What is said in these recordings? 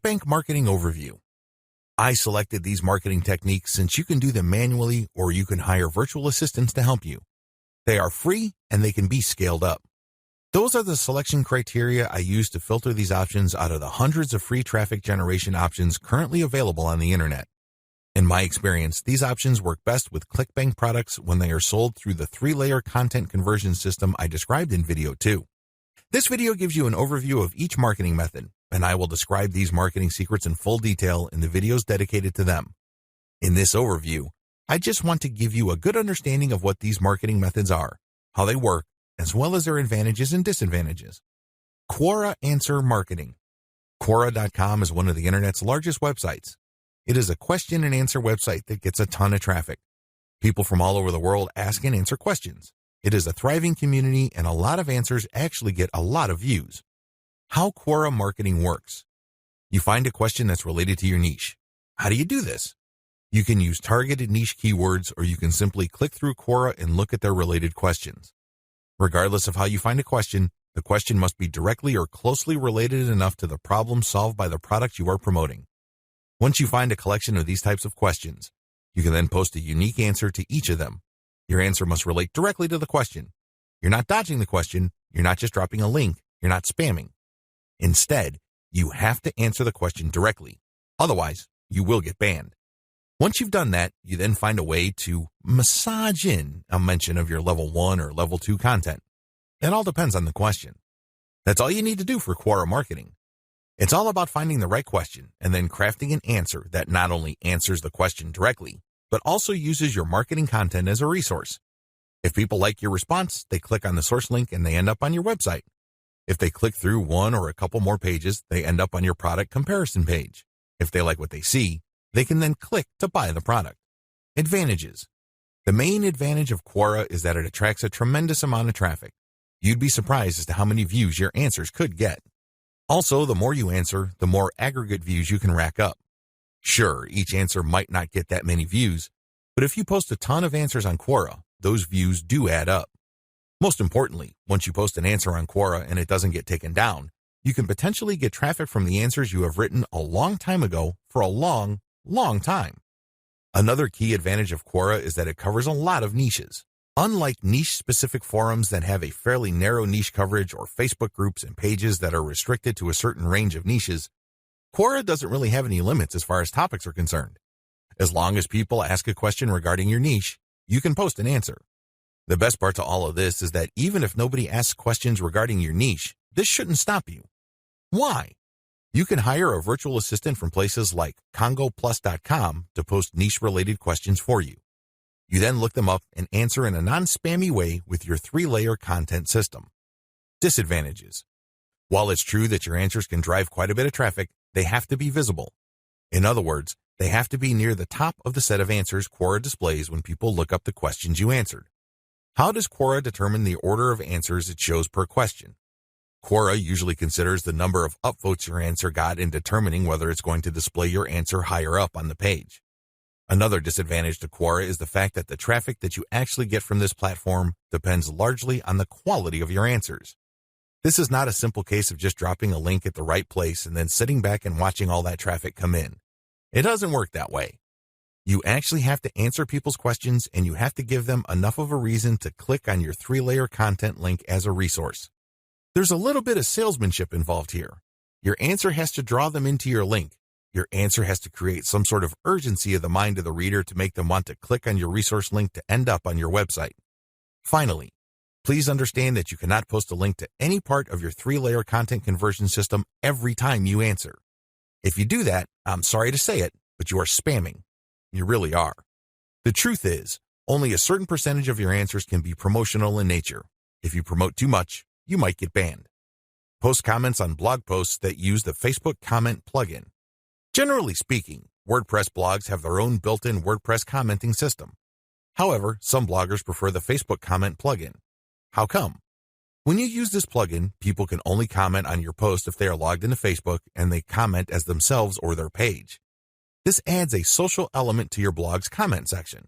ClickBank Marketing Overview. I selected these marketing techniques since you can do them manually or you can hire virtual assistants to help you. They are free and they can be scaled up. Those are the selection criteria I use to filter these options out of the hundreds of free traffic generation options currently available on the internet. In my experience, these options work best with ClickBank products when they are sold through the 3-layer content conversion system I described in video 2. This video gives you an overview of each marketing method, and I will describe these marketing secrets in full detail in the videos dedicated to them. In this overview, I just want to give you a good understanding of what these marketing methods are, how they work, as well as their advantages and disadvantages. Quora Answer Marketing. Quora.com is one of the internet's largest websites. It is a question and answer website that gets a ton of traffic. People from all over the world ask and answer questions. It is a thriving community and a lot of answers actually get a lot of views. How Quora marketing works. You find a question that's related to your niche. How do you do this? You can use targeted niche keywords or you can simply click through Quora and look at their related questions. Regardless of how you find a question, the question must be directly or closely related enough to the problem solved by the product you are promoting. Once you find a collection of these types of questions, you can then post a unique answer to each of them. Your answer must relate directly to the question. You're not dodging the question, you're not just dropping a link, you're not spamming. Instead, you have to answer the question directly. Otherwise, you will get banned. Once you've done that, you then find a way to massage in a mention of your level 1 or level 2 content. It all depends on the question. That's all you need to do for Quora marketing. It's all about finding the right question and then crafting an answer that not only answers the question directly, but also uses your marketing content as a resource. If people like your response, they click on the source link and they end up on your website. If they click through one or a couple more pages, they end up on your product comparison page. If they like what they see, they can then click to buy the product. Advantages. The main advantage of Quora is that it attracts a tremendous amount of traffic. You'd be surprised as to how many views your answers could get. Also, the more you answer, the more aggregate views you can rack up. Sure, each answer might not get that many views, but if you post a ton of answers on Quora, those views do add up. Most importantly, once you post an answer on Quora and it doesn't get taken down, you can potentially get traffic from the answers you have written a long time ago for a long time. Another key advantage of Quora is that it covers a lot of niches. Unlike niche-specific forums that have a fairly narrow niche coverage or Facebook groups and pages that are restricted to a certain range of niches, Quora doesn't really have any limits as far as topics are concerned. As long as people ask a question regarding your niche, you can post an answer. The best part to all of this is that even if nobody asks questions regarding your niche, this shouldn't stop you. Why? You can hire a virtual assistant from places like congoplus.com to post niche-related questions for you. You then look them up and answer in a non-spammy way with your 3-layer content system. Disadvantages. While it's true that your answers can drive quite a bit of traffic, they have to be visible. In other words, they have to be near the top of the set of answers Quora displays when people look up the questions you answered. How does Quora determine the order of answers it shows per question? Quora usually considers the number of upvotes your answer got in determining whether it's going to display your answer higher up on the page. Another disadvantage to Quora is the fact that the traffic that you actually get from this platform depends largely on the quality of your answers. This is not a simple case of just dropping a link at the right place and then sitting back and watching all that traffic come in. It doesn't work that way. You actually have to answer people's questions and you have to give them enough of a reason to click on your 3-layer content link as a resource. There's a little bit of salesmanship involved here. Your answer has to draw them into your link. Your answer has to create some sort of urgency of the mind of the reader to make them want to click on your resource link to end up on your website. Finally, please understand that you cannot post a link to any part of your 3-layer content conversion system every time you answer. If you do that, I'm sorry to say it, but you are spamming. You really are. The truth is, only a certain percentage of your answers can be promotional in nature. If you promote too much, you might get banned. Post comments on blog posts that use the Facebook comment plugin. Generally speaking, WordPress blogs have their own built-in WordPress commenting system. However, some bloggers prefer the Facebook comment plugin. How come? When you use this plugin, people can only comment on your post if they are logged into Facebook and they comment as themselves or their page. This adds a social element to your blog's comment section.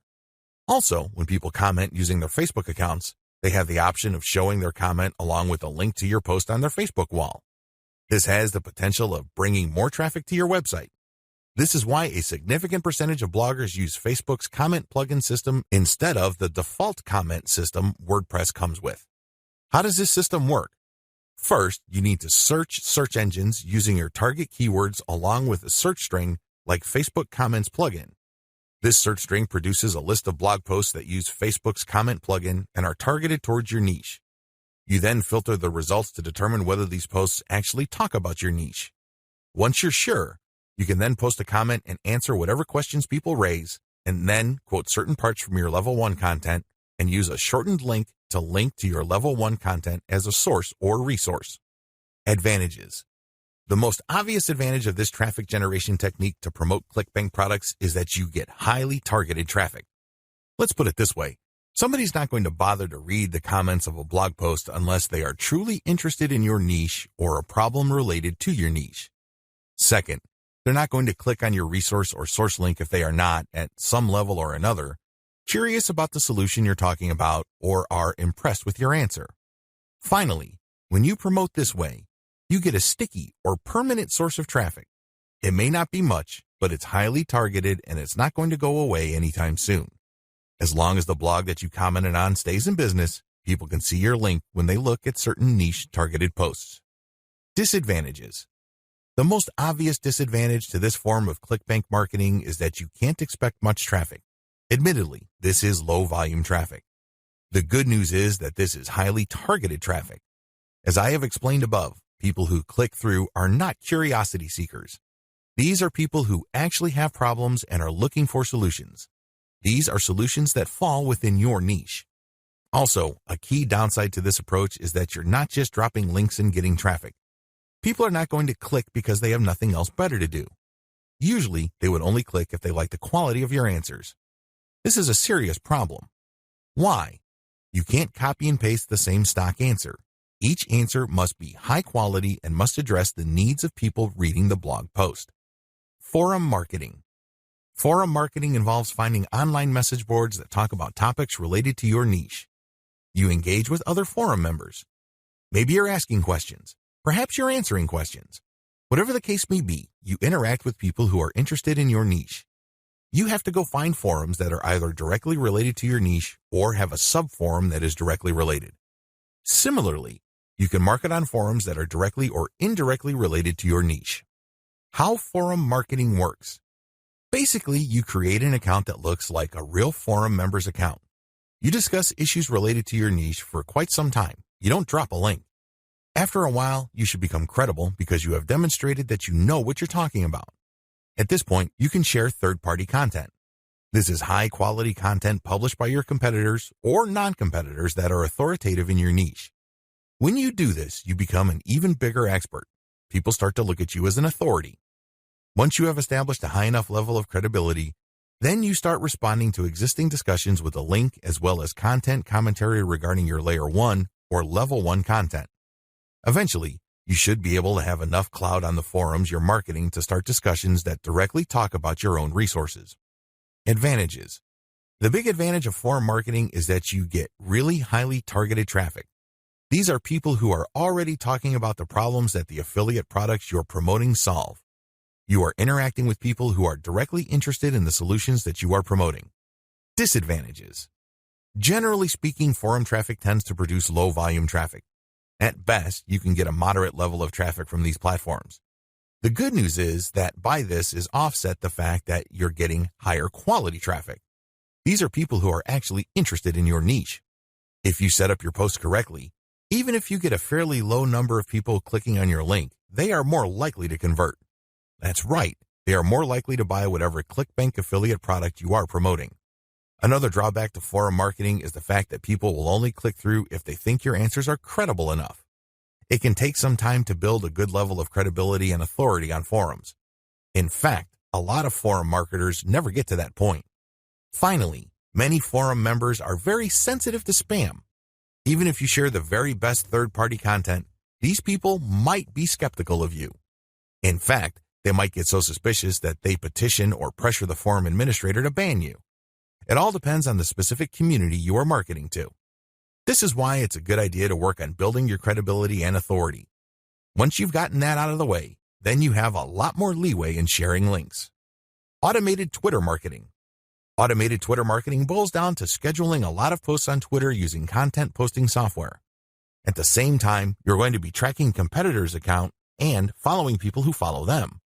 Also, when people comment using their Facebook accounts, they have the option of showing their comment along with a link to your post on their Facebook wall. This has the potential of bringing more traffic to your website. This is why a significant percentage of bloggers use Facebook's comment plugin system instead of the default comment system WordPress comes with. How does this system work? First, you need to search search engines using your target keywords along with a search string like Facebook Comments plugin. This search string produces a list of blog posts that use Facebook's comment plugin and are targeted towards your niche. You then filter the results to determine whether these posts actually talk about your niche. Once you're sure, you can then post a comment and answer whatever questions people raise, and then quote certain parts from your Level 1 content and use a shortened link to link to your Level 1 content as a source or resource. Advantages. The most obvious advantage of this traffic generation technique to promote ClickBank products is that you get highly targeted traffic. Let's put it this way. Somebody's not going to bother to read the comments of a blog post unless they are truly interested in your niche or a problem related to your niche. Second, they're not going to click on your resource or source link if they are not, at some level or another, curious about the solution you're talking about or are impressed with your answer. Finally, when you promote this way, you get a sticky or permanent source of traffic. It may not be much, but it's highly targeted and it's not going to go away anytime soon. As long as the blog that you commented on stays in business, people can see your link when they look at certain niche targeted posts. Disadvantages. The most obvious disadvantage to this form of ClickBank marketing is that you can't expect much traffic. Admittedly, this is low volume traffic. The good news is that this is highly targeted traffic. As I have explained above, people who click through are not curiosity seekers. These are people who actually have problems and are looking for solutions. These are solutions that fall within your niche. Also, a key downside to this approach is that you're not just dropping links and getting traffic. People are not going to click because they have nothing else better to do. Usually, they would only click if they like the quality of your answers. This is a serious problem. Why? You can't copy and paste the same stock answer. Each answer must be high quality and must address the needs of people reading the blog post. Forum marketing. Forum marketing involves finding online message boards that talk about topics related to your niche. You engage with other forum members. Maybe you're asking questions. Perhaps you're answering questions. Whatever the case may be, you interact with people who are interested in your niche. You have to go find forums that are either directly related to your niche or have a sub-forum that is directly related. Similarly, you can market on forums that are directly or indirectly related to your niche. How forum marketing works. Basically, you create an account that looks like a real forum member's account. You discuss issues related to your niche for quite some time. You don't drop a link. After a while, you should become credible because you have demonstrated that you know what you're talking about. At this point, you can share third-party content. This is high-quality content published by your competitors or non-competitors that are authoritative in your niche. When you do this, you become an even bigger expert. People start to look at you as an authority. Once you have established a high enough level of credibility, then you start responding to existing discussions with a link as well as content commentary regarding your Layer 1 or Level 1 content. Eventually, you should be able to have enough clout on the forums you're marketing to start discussions that directly talk about your own resources. Advantages. The big advantage of forum marketing is that you get really highly targeted traffic. These are people who are already talking about the problems that the affiliate products you're promoting solve. You are interacting with people who are directly interested in the solutions that you are promoting. Disadvantages. Generally speaking, forum traffic tends to produce low volume traffic. At best, you can get a moderate level of traffic from these platforms. The good news is that by this is offset the fact that you're getting higher quality traffic. These are people who are actually interested in your niche. If you set up your post correctly, even if you get a fairly low number of people clicking on your link, they are more likely to convert. That's right, they are more likely to buy whatever ClickBank affiliate product you are promoting. Another drawback to forum marketing is the fact that people will only click through if they think your answers are credible enough. It can take some time to build a good level of credibility and authority on forums. In fact, a lot of forum marketers never get to that point. Finally, many forum members are very sensitive to spam. Even if you share the very best third-party content, these people might be skeptical of you. In fact, they might get so suspicious that they petition or pressure the forum administrator to ban you. It all depends on the specific community you are marketing to. This is why it's a good idea to work on building your credibility and authority. Once you've gotten that out of the way, then you have a lot more leeway in sharing links. Automated Twitter marketing. Automated Twitter marketing boils down to scheduling a lot of posts on Twitter using content posting software. At the same time, you're going to be tracking competitors' account and following people who follow them.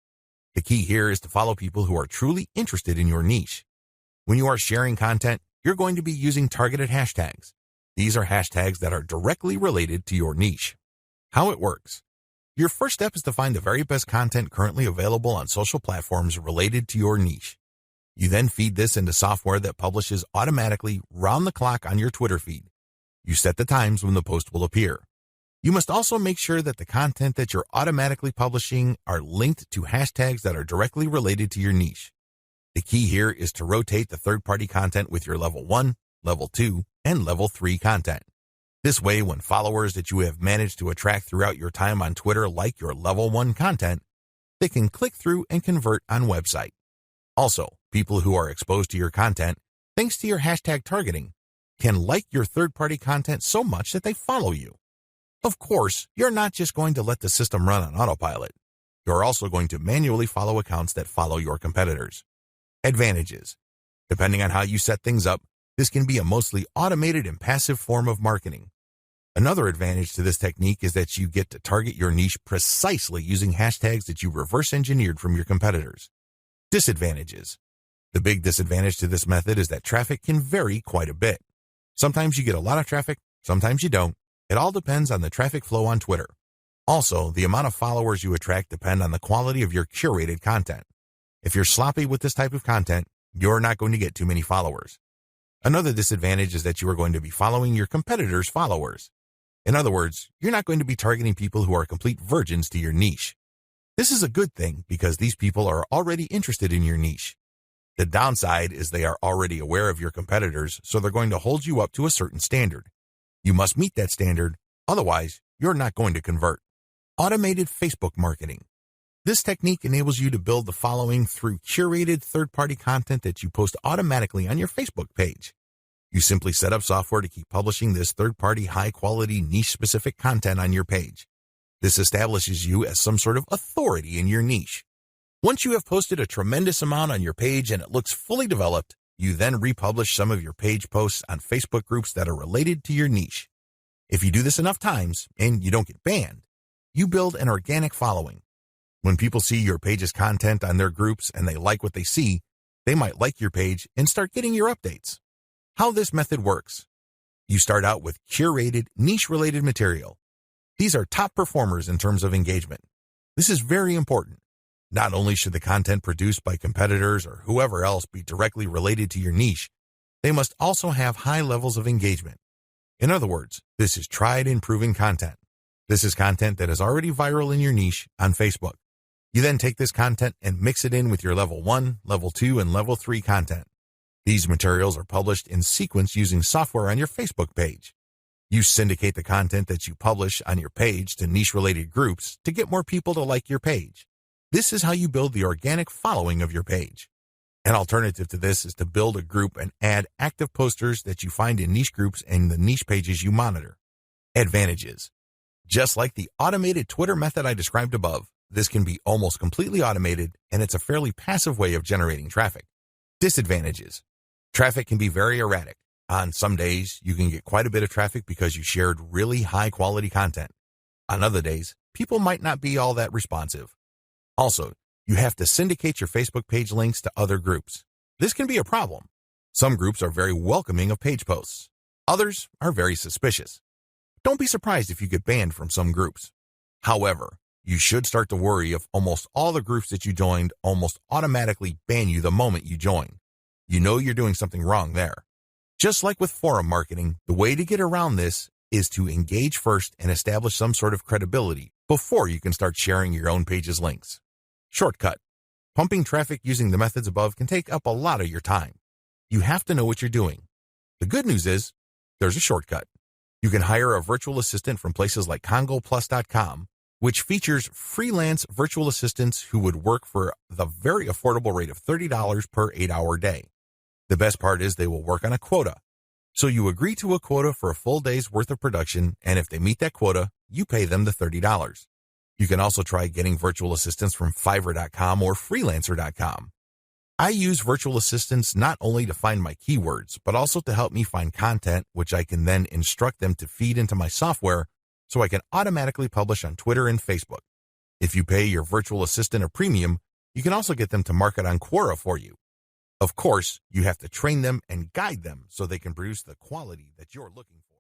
The key here is to follow people who are truly interested in your niche. When you are sharing content, you're going to be using targeted hashtags. These are hashtags that are directly related to your niche. How it works. Your first step is to find the very best content currently available on social platforms related to your niche. You then feed this into software that publishes automatically round the clock on your Twitter feed. You set the times when the post will appear. You must also make sure that the content that you're automatically publishing are linked to hashtags that are directly related to your niche. The key here is to rotate the third-party content with your level 1, level 2, and level 3 content. This way, when followers that you have managed to attract throughout your time on Twitter like your level 1 content, they can click through and convert on website. Also, people who are exposed to your content, thanks to your hashtag targeting, can like your third-party content so much that they follow you. Of course, you're not just going to let the system run on autopilot. You're also going to manually follow accounts that follow your competitors. Advantages. Depending on how you set things up, this can be a mostly automated and passive form of marketing. Another advantage to this technique is that you get to target your niche precisely using hashtags that you reverse engineered from your competitors. Disadvantages. The big disadvantage to this method is that traffic can vary quite a bit. Sometimes you get a lot of traffic, sometimes you don't. It all depends on the traffic flow on Twitter. Also, the amount of followers you attract depend on the quality of your curated content. If you're sloppy with this type of content, you're not going to get too many followers. Another disadvantage is that you are going to be following your competitors' followers. In other words, you're not going to be targeting people who are complete virgins to your niche. This is a good thing because these people are already interested in your niche. The downside is they are already aware of your competitors, so they're going to hold you up to a certain standard. You must meet that standard, otherwise you're not going to convert. Automated Facebook marketing. This technique enables you to build the following through curated third-party content that you post automatically on your Facebook page. You simply set up software to keep publishing this third-party high-quality niche-specific content on your page. This establishes you as some sort of authority in your niche. Once you have posted a tremendous amount on your page and it looks fully developed, you then republish some of your page posts on Facebook groups that are related to your niche. If you do this enough times and you don't get banned, you build an organic following. When people see your page's content on their groups and they like what they see, they might like your page and start getting your updates. How this method works. You start out with curated, niche-related material. These are top performers in terms of engagement. This is very important. Not only should the content produced by competitors or whoever else be directly related to your niche, they must also have high levels of engagement. In other words, this is tried and proven content. This is content that is already viral in your niche on Facebook. You then take this content and mix it in with your level 1, level 2, and level 3 content. These materials are published in sequence using software on your Facebook page. You syndicate the content that you publish on your page to niche-related groups to get more people to like your page. This is how you build the organic following of your page. An alternative to this is to build a group and add active posters that you find in niche groups and the niche pages you monitor. Advantages. Just like the automated Twitter method I described above, this can be almost completely automated, and it's a fairly passive way of generating traffic. Disadvantages. Traffic can be very erratic. On some days, you can get quite a bit of traffic because you shared really high-quality content. On other days, people might not be all that responsive. Also, you have to syndicate your Facebook page links to other groups. This can be a problem. Some groups are very welcoming of page posts. Others are very suspicious. Don't be surprised if you get banned from some groups. However, you should start to worry if almost all the groups that you joined almost automatically ban you the moment you join. You know you're doing something wrong there. Just like with forum marketing, the way to get around this is to engage first and establish some sort of credibility before you can start sharing your own page's links. Shortcut. Pumping traffic using the methods above can take up a lot of your time. You have to know what you're doing. The good news is, there's a shortcut. You can hire a virtual assistant from places like congoplus.com, which features freelance virtual assistants who would work for the very affordable rate of $30 per 8-hour day. The best part is they will work on a quota. So you agree to a quota for a full day's worth of production, and if they meet that quota, you pay them the $30. You can also try getting virtual assistants from Fiverr.com or Freelancer.com. I use virtual assistants not only to find my keywords, but also to help me find content, which I can then instruct them to feed into my software so I can automatically publish on Twitter and Facebook. If you pay your virtual assistant a premium, you can also get them to market on Quora for you. Of course, you have to train them and guide them so they can produce the quality that you're looking for.